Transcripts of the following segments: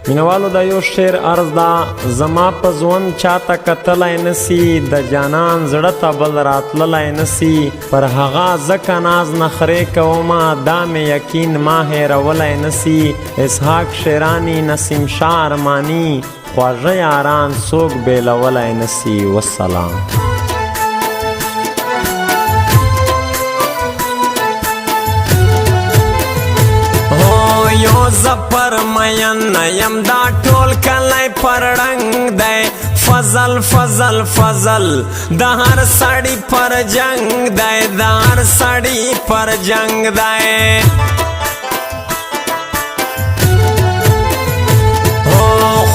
مینوالو دا یو شعر عرض دا زما په ژوند چاته کتلی نسی د جانان زړه ته بل راتللی نسی پر هغه ځکه ناز نخرې کومه دا مې یقین ما هیرولی نسی اسحاق شیرانی نسیم شاه ارمانی خواږه یاران څوک بیلولی نسی والسلام یو زپر مین یم دا ټول کلی پر رنگ دی فضل فضل فضل د هر سړی پر جنگ دی د هر سړی پر جنگ دی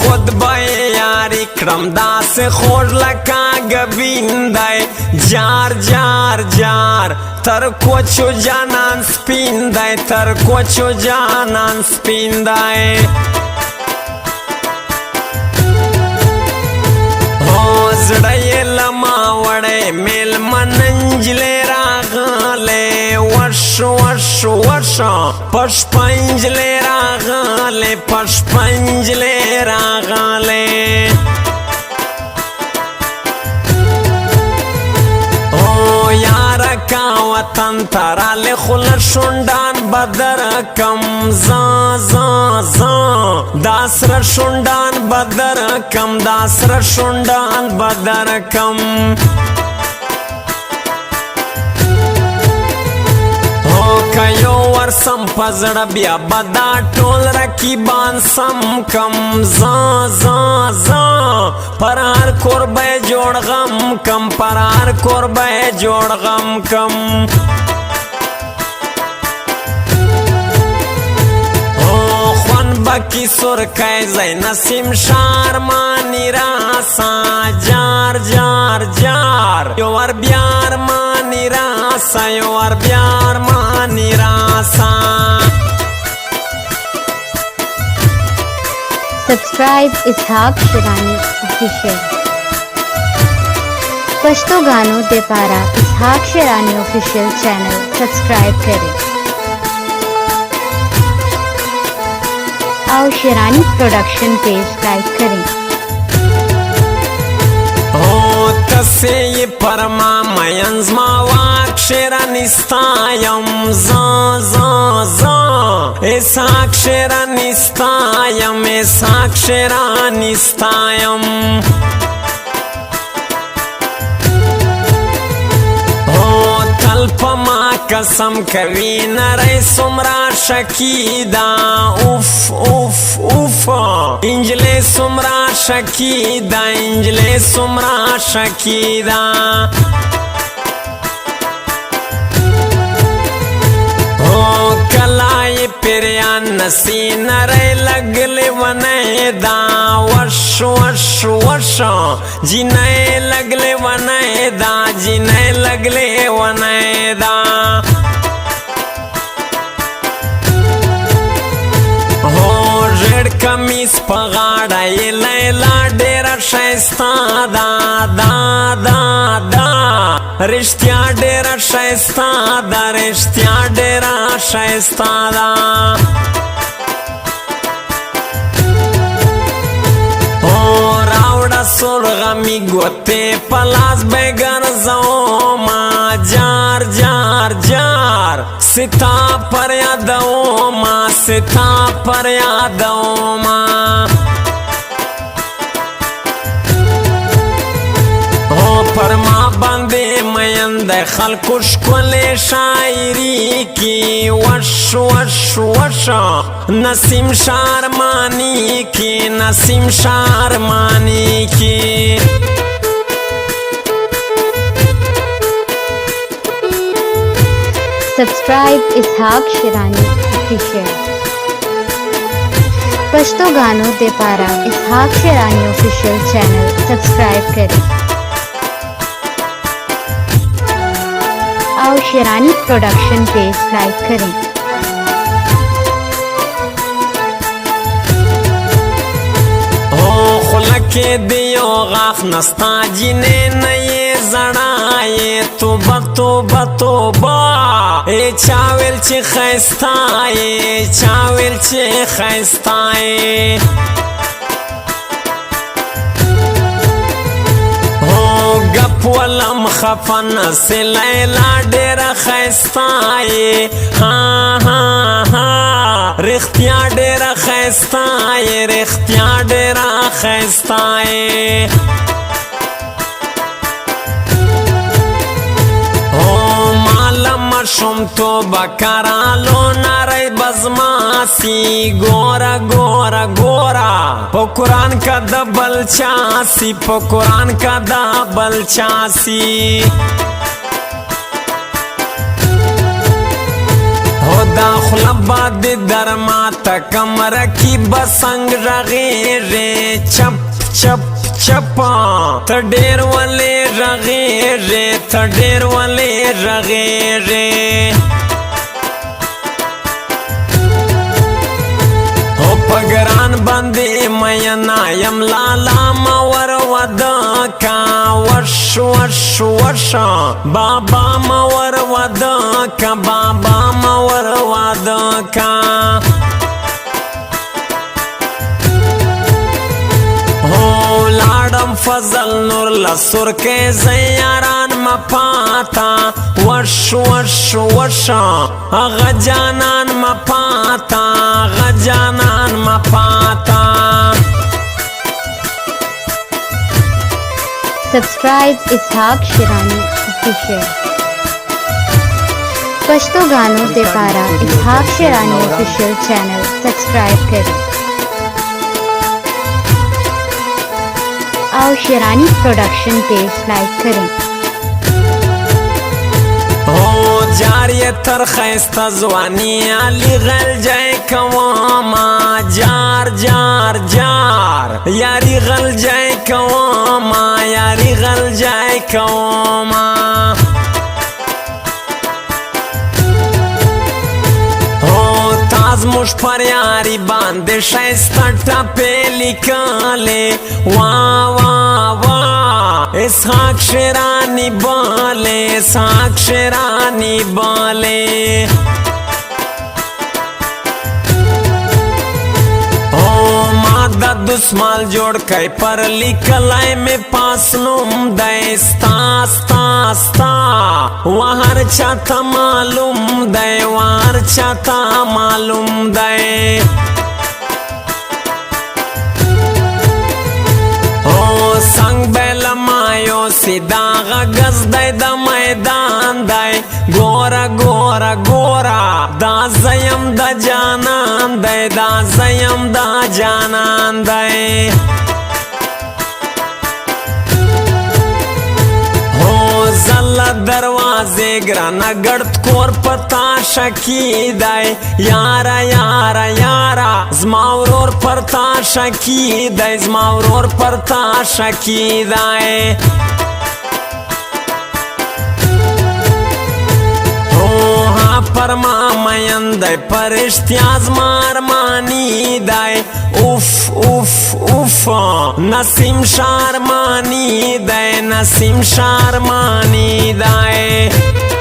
خود به یاری کړم داسې خوږ لکه ګبین دی جار جار جار تر کوچو جانان سپین دی تر کوچو جانان سپین دی زړه یې لما وړی میلمه نجلۍ راغلی وش وش وش پشپه نجلۍ راغلی پشپه نجلۍ راغلی یارکا وطن ترالی خل شندان بدرکم زا زا زا داسر شندان بدرکم داسر شندان بدرکم کایو ورسم پزړه بیا بدا ټول رقیبان سم کم زا زا زا پر هر کور به جوړ غم کم پر هر کور به جوړ غم کم بکی سرکای زی نسیم شارمانی راسا جار جار جار یوار بیار مانی راسا یوار بیار مانی راسا सब्सक्राइब इसहाक शिरानी ऑफिशियल पश्तो गानों दे पारा इसहाक Shirani official channel subscribe करें और शिरानी प्रोडक्शन पेज लाइक करें तसे ये परमा मयंज मावाक शिरानी स्तायम जा जा जा इसहाक शिरानी स्तायम इसहाक शिरानी स्तायम पमा कसम कवी नरे सुमरा शकीदा उफ उफ उफ इंजले सुमरा शकीदा इंजले सुमरा शकीदा कलाई पिरियान नसी नरे लगले वनेदा वश वश वश जिने लगले वनेदा जिने लगले वनेदा हो रेड कमीज पगाड़ा ये लैला डेरा शाइस्ता दा दा दा दा रिश्तिया डेरा शाइस्ता दा रिश्तिया डेरा शाइस्ता दा सुरगमी गोते पलास बेगर जोमा जार जार जार सिता पर यादोमा सिता पर यादोमा परमा बंदे मयंद खलकुश कोले शायरी की वश वश वश नसीम शारमानी की नसीम शारमानी की सब्सक्राइब इसहाक शिरानी ऑफिशियल पश्तो गानों दे पारा इसहाक शिरानी ऑफिशियल चैनल सब्सक्राइब करें और शिरानी प्रोडक्शन पेज लाइक करें खुलके दियो गाख नस्ता जिने नये जड़ाए तोबा तोबा तोबा ए चावल चे खैस्ताए चावल चे खैस्ताए چپ ولم خفن سی لیلا ډیر خیستای ها ها ها رختیا ډیر خیستای رختیا ډیر خیستای شم تو بکرالو ناری بزماسی گورا گورا گورا پا قرآن کا دا بلچاسی پا قرآن کا دا بلچاسی ہو دا خلبا دی درماتا کمر کی بسنگ رغی رے چپ چپ چپا تا ډیر ولی رغی رے تا ډیر ولی رغی رے او پگران بندی مینا یم لالا مور ودا کا وش وش وش بابا مور ودا کا بابا مور ودا کا لاړم فضل نور لسر کې زیاران مپاتا وش وش وش اغا جانان مپاتا اغا جانان مپاتا सब्सक्राइब इसहाक शिरानी ऑफिशियल पश्तो गानों दे पारा इसहाक शिरानी ऑफिशियल चैनल सब्सक्राइब करें और शिरानी प्रोडक्शन पेज लाइक करें हो जारिय तर खैस्ता जवानी आली गल जाए कवामा जार जार जार यारी गल जाए कवामा यारी गल जाए कवामा मुझ पर यारी बांधे शाइस्ता टपे लिकाले वाह वाह वाह इसहाक शिरानी बाले इसहाक शिरानी बाले मादा दुस्माल जोड़ के पर लिखलाई में पास नुम दे स्ता स्ता स्ता वहर चाता मालूम दे वहर चाता मालूम दे ओ संग बेल मायो सीधा गज दे द मैदान दे गोरा गोरा गोरा दा जयम दा जानान दे दा जयम दा जानान दे हो जल्ला दरवाजे ग्राना गढ़त कोर पता शकी दे यारा यारा यारा जमावरोर परता शकी दे जमावरोर परता शकी दे परमा मयन दे परिश्त्याज मार मानी दे उफ उफ उफ नसीम शार मानी दे नसीम शार मानी दे